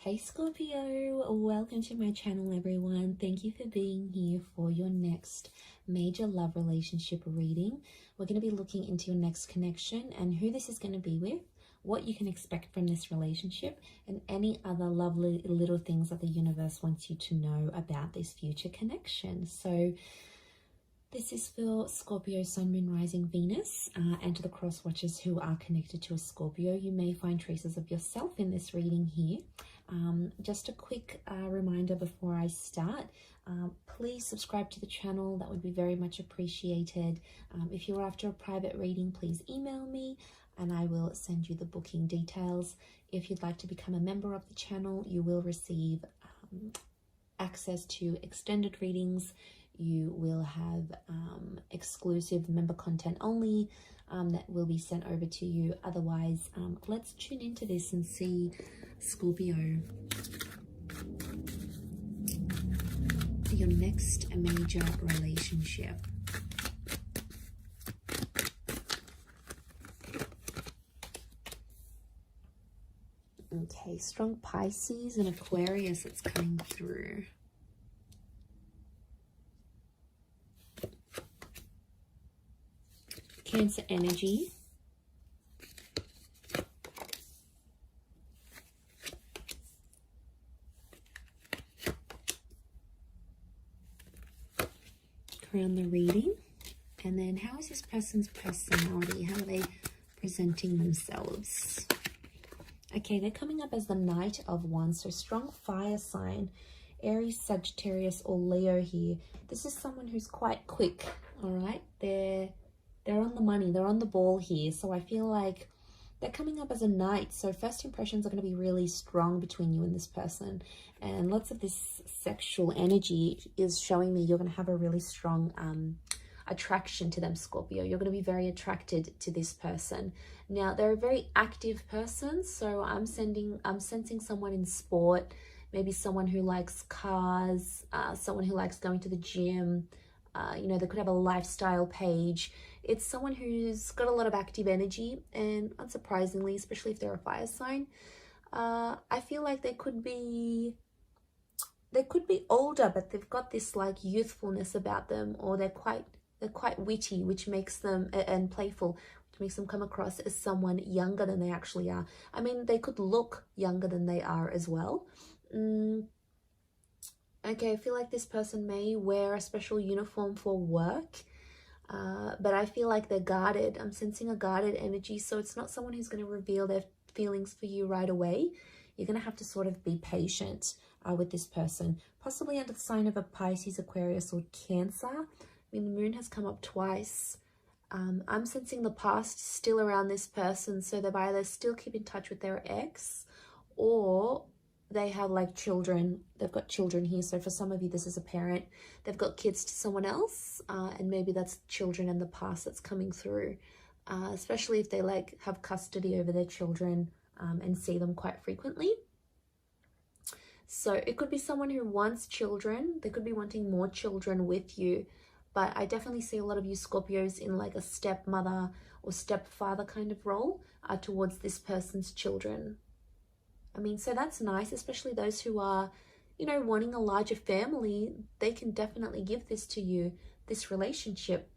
Hey Scorpio, welcome to my channel everyone. Thank you for being here for your next major love relationship reading. We're going to be looking into your next connection and who this is going to be with, what you can expect from this relationship, and any other lovely little things that the universe wants you to know about this future connection. So this is for Scorpio, Sun, Moon, Rising, Venus, and to the cross watchers who are connected to a Scorpio. You may find traces of yourself in this reading here. Just a quick reminder before I start, please subscribe to the channel. That would be very much appreciated. If you're after a private reading, please email me and I will send you the booking details. If you'd like to become a member of the channel, you will receive access to extended readings. You will have exclusive member content only that will be sent over to you. Otherwise, let's tune into this and see, Scorpio, your next major relationship. Okay, strong Pisces and Aquarius that's coming through. Cancer energy. Around the reading. And then how is this person's personality? How are they presenting themselves? Okay, they're coming up as the Knight of Wands. So strong fire sign. Aries, Sagittarius, or Leo here. This is someone who's quite quick, all right? They're on the money, they're on the ball here. So I feel like they're coming up as a knight. So first impressions are going to be really strong between you and this person. And lots of this sexual energy is showing me you're going to have a really strong attraction to them, Scorpio. You're going to be very attracted to this person. Now, they're a very active person. So I'm sensing someone in sport, maybe someone who likes cars, someone who likes going to the gym. You know, they could have a lifestyle page. It's someone who's got a lot of active energy, and unsurprisingly, especially if they're a fire sign, I feel like they could be older, but they've got this like youthfulness about them, or they're quite witty, which makes them, and playful, which makes them come across as someone younger than they actually are. I mean, they could look younger than they are as well. Okay, I feel like this person may wear a special uniform for work, but I feel like they're guarded. I'm sensing a guarded energy, so it's not someone who's going to reveal their feelings for you right away. You're going to have to sort of be patient with this person, possibly under the sign of a Pisces, Aquarius, or Cancer. I mean, the moon has come up twice. I'm sensing the past still around this person, so they've either still keep in touch with their ex, or they have like children. They've got children here. So for some of you, this is a parent. They've got kids to someone else, and maybe that's children in the past that's coming through, especially if they like have custody over their children and see them quite frequently. So it could be someone who wants children. They could be wanting more children with you, but I definitely see a lot of you Scorpios in like a stepmother or stepfather kind of role towards this person's children. I mean, so that's nice, especially those who are, you know, wanting a larger family. They can definitely give this to you. This relationship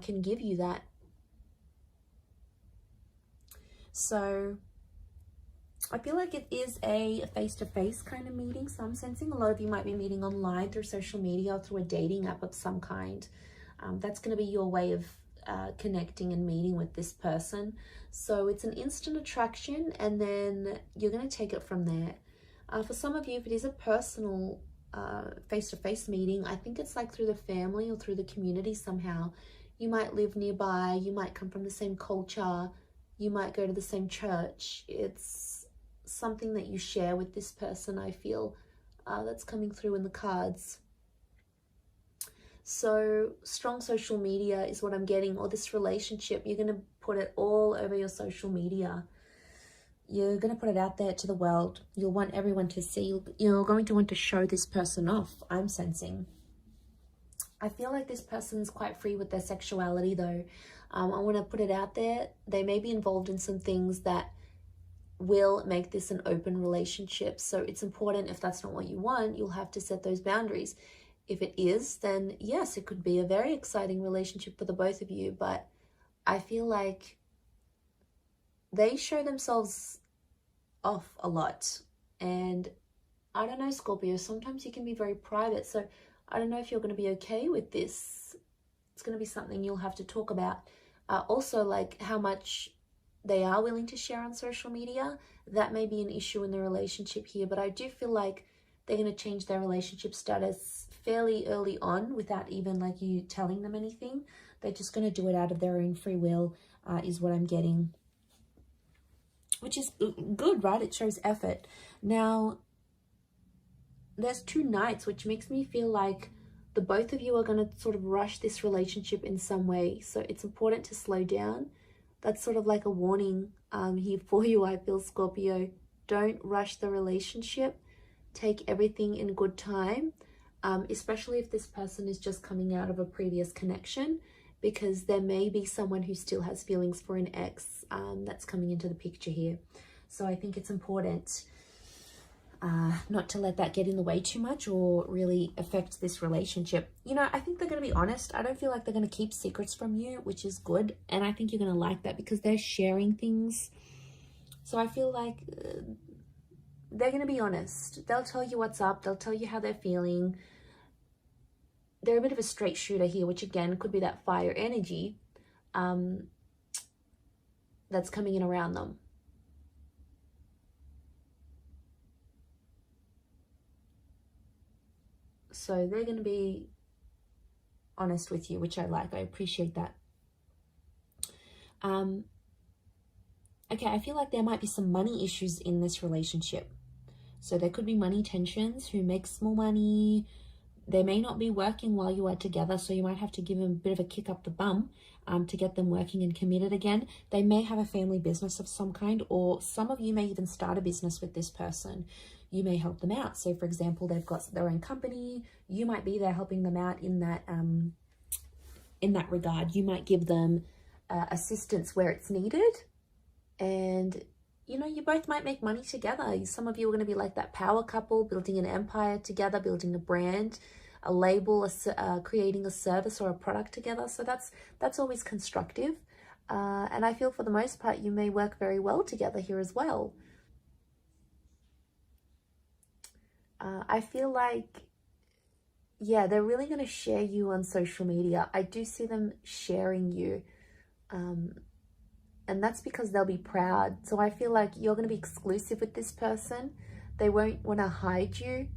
can give you that. So I feel like it is a face-to-face kind of meeting. So I'm sensing a lot of you might be meeting online through social media or through a dating app of some kind. That's going to be your way of connecting and meeting with this person. So it's an instant attraction, and then you're going to take it from there. For some of you, if it is a personal face-to-face meeting, I think it's like through the family or through the community somehow. You might live nearby, you might come from the same culture, you might go to the same church. It's something that you share with this person, I feel, that's coming through in the cards. So strong social media is what I'm getting, or this relationship, you're going to put it all over your social media. You're going to put it out there to the world. You'll want everyone to see. You're going to want to show this person off, I'm sensing. I feel like this person's quite free with their sexuality though. I want to put it out there. They may be involved in some things that will make this an open relationship. So it's important, if that's not what you want, you'll have to set those boundaries. If it is, then yes, it could be a very exciting relationship for the both of you. But I feel like they show themselves off a lot. And I don't know, Scorpio, sometimes you can be very private. So I don't know if you're going to be okay with this. It's going to be something you'll have to talk about. Also, like how much they are willing to share on social media. That may be an issue in the relationship here. But I do feel like they're going to change their relationship status fairly early on without even like you telling them anything. They're just going to do it out of their own free will, is what I'm getting. Which is good, right? It shows effort. Now, there's 2 knights, which makes me feel like the both of you are going to sort of rush this relationship in some way. So it's important to slow down. That's sort of like a warning here for you, I feel, Scorpio. Don't rush the relationship. Take everything in good time, especially if this person is just coming out of a previous connection, because there may be someone who still has feelings for an ex that's coming into the picture here. So I think it's important not to let that get in the way too much or really affect this relationship. You know, I think they're going to be honest. I don't feel like they're going to keep secrets from you, which is good. And I think you're going to like that because they're sharing things. So I feel like they're going to be honest. They'll tell you what's up. They'll tell you how they're feeling. They're a bit of a straight shooter here, which again could be that fire energy that's coming in around them. So they're going to be honest with you, which I like. I appreciate that. Okay, I feel like there might be some money issues in this relationship. So there could be money tensions. Who makes more money? They may not be working while you are together, so you might have to give them a bit of a kick up the bum to get them working and committed again. They may have a family business of some kind, or some of you may even start a business with this person. You may help them out. So, for example, they've got their own company. You might be there helping them out in that regard. You might give them assistance where it's needed, and you know, you both might make money together. Some of you are going to be like that power couple, building an empire together, building a brand, a label, creating a service or a product together. So that's always constructive. And I feel for the most part, you may work very well together here as well. I feel like, yeah, they're really going to share you on social media. I do see them sharing you. And that's because they'll be proud. So I feel like you're going to be exclusive with this person. They won't want to hide you.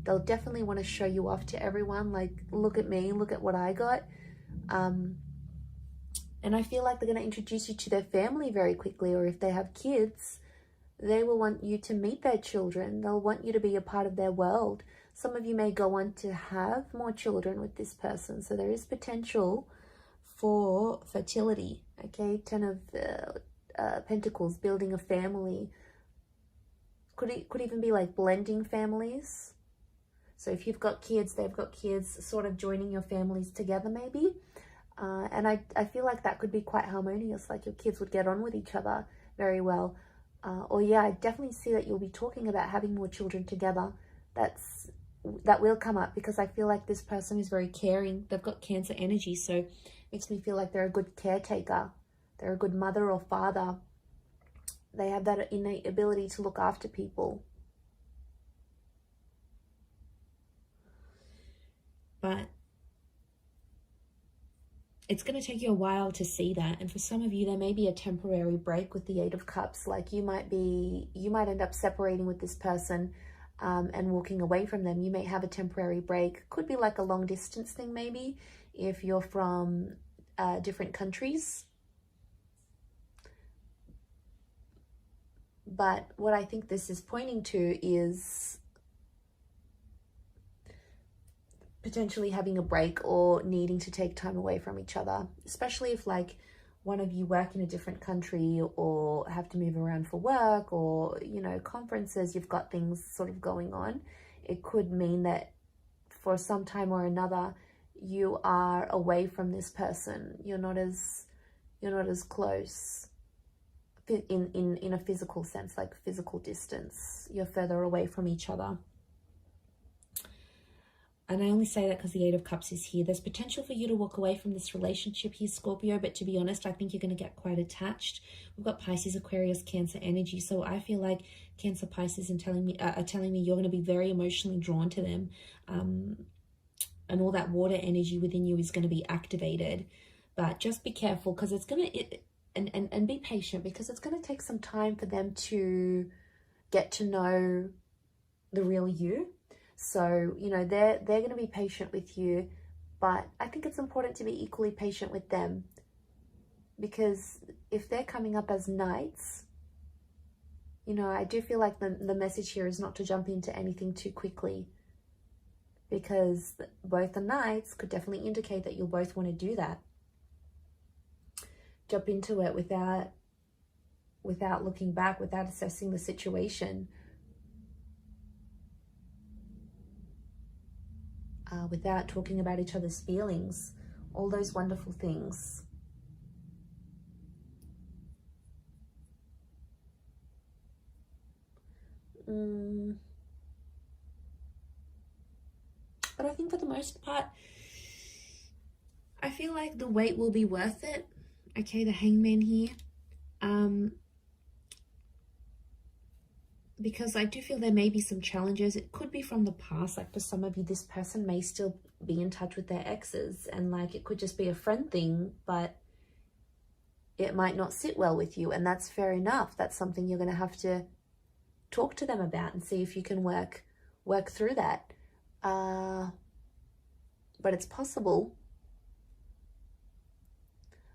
They'll definitely want to show you off to everyone. Like, look at me, look at what I got. And I feel like they're going to introduce you to their family very quickly. Or if they have kids, they will want you to meet their children. They'll want you to be a part of their world. Some of you may go on to have more children with this person. So there is potential for fertility. Okay, 10 of Pentacles, building a family. Could even be like blending families. So if you've got kids, they've got kids, sort of joining your families together maybe. And I feel like that could be quite harmonious, like your kids would get on with each other very well. Or yeah, I definitely see that you'll be talking about having more children together. That will come up because I feel like this person is very caring. They've got Cancer energy, so makes me feel like they're a good caretaker. They're a good mother or father. They have that innate ability to look after people. But it's going to take you a while to see that. And for some of you, there may be a temporary break with the 8 of Cups. Like you might end up separating with this person and walking away from them. You may have a temporary break. Could be like a long distance thing maybe, if you're from different countries. But what I think this is pointing to is potentially having a break or needing to take time away from each other, especially if like one of you work in a different country or have to move around for work or, you know, conferences, you've got things sort of going on. It could mean that for some time or another, you are away from this person. You're not as close. in a physical sense, like physical distance. You're further away from each other. And I only say that because the Eight of Cups is here. There's potential for you to walk away from this relationship here, Scorpio, but to be honest, I think you're going to get quite attached. We've got Pisces, Aquarius, Cancer energy. So I feel like Cancer, Pisces are telling me you're going to be very emotionally drawn to them. And all that water energy within you is going to be activated. But just be careful, because it's going to... And be patient, because it's going to take some time for them to get to know the real you. So, you know, they're going to be patient with you, but I think it's important to be equally patient with them, because if they're coming up as knights, you know, I do feel like the message here is not to jump into anything too quickly, because both the knights could definitely indicate that you'll both want to do that. Jump into it without looking back, without assessing the situation. Without talking about each other's feelings, all those wonderful things. But I think for the most part, I feel like the wait will be worth it. Okay, the Hangman here. Because I do feel there may be some challenges. It could be from the past. Like for some of you, this person may still be in touch with their exes, and like it could just be a friend thing, but it might not sit well with you, and that's fair enough. That's something you're going to have to talk to them about and see if you can work through that. But it's possible.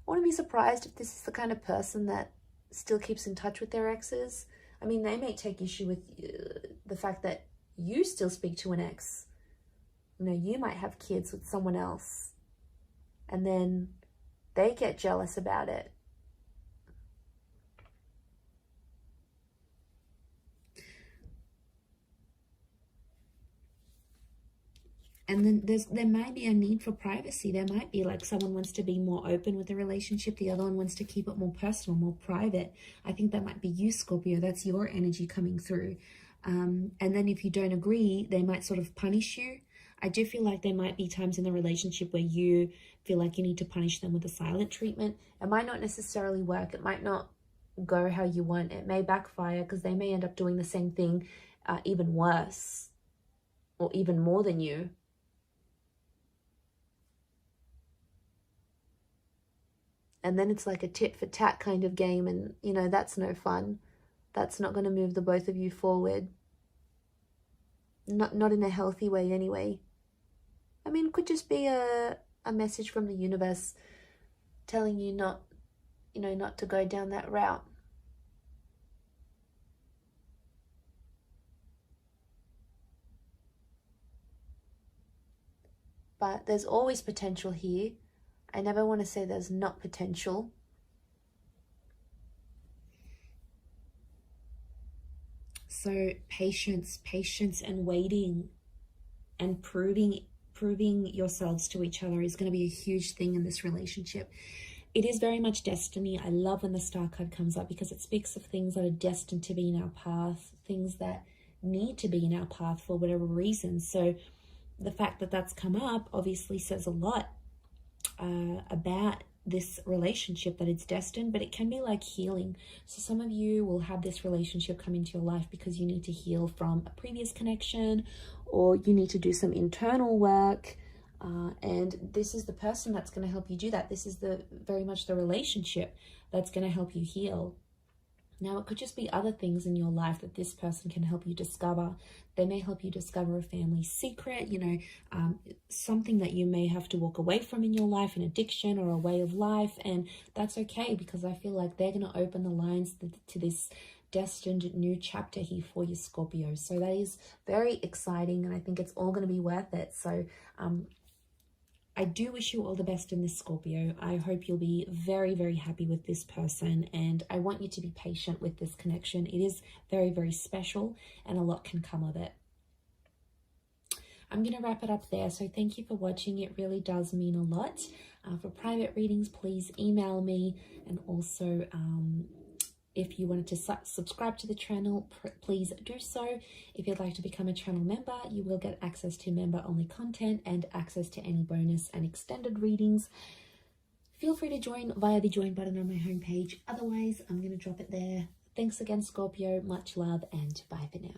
I wouldn't be surprised if this is the kind of person that still keeps in touch with their exes. I mean, they may take issue with the fact that you still speak to an ex. You know, you might have kids with someone else, and then they get jealous about it. And then there might be a need for privacy. There might be like someone wants to be more open with the relationship. The other one wants to keep it more personal, more private. I think that might be you, Scorpio. That's your energy coming through. And then if you don't agree, they might sort of punish you. I do feel like there might be times in the relationship where you feel like you need to punish them with a silent treatment. It might not necessarily work. It might not go how you want. It may backfire, because they may end up doing the same thing, even worse, or even more than you. And then it's like a tit for tat kind of game, and you know, that's no fun. That's not going to move the both of you forward. Not in a healthy way anyway. I mean, it could just be a message from the universe telling you not to go down that route. But there's always potential here. I never want to say there's not potential. So patience and waiting and proving yourselves to each other is going to be a huge thing in this relationship. It is very much destiny. I love when the Star card comes up, because it speaks of things that are destined to be in our path, things that need to be in our path for whatever reason. So the fact that that's come up obviously says a lot about this relationship, that it's destined. But it can be like healing. So some of you will have this relationship come into your life because you need to heal from a previous connection, or you need to do some internal work, and this is the person that's going to help you do that. This is very much the relationship that's going to help you heal. Now, it could just be other things in your life that this person can help you discover. They may help you discover a family secret, something that you may have to walk away from in your life, an addiction or a way of life. And that's okay, because I feel like they're going to open the lines to this destined new chapter here for you, Scorpio. So that is very exciting, and I think it's all going to be worth it. So I do wish you all the best in this, Scorpio. I hope you'll be very, very happy with this person, and I want you to be patient with this connection. It is very, very special, and a lot can come of it. I'm going to wrap it up there. So thank you for watching. It really does mean a lot. For private readings, please email me, and also If you wanted to subscribe to the channel, please do so. If you'd like to become a channel member, you will get access to member-only content and access to any bonus and extended readings. Feel free to join via the join button on my homepage. Otherwise, I'm going to drop it there. Thanks again, Scorpio. Much love and bye for now.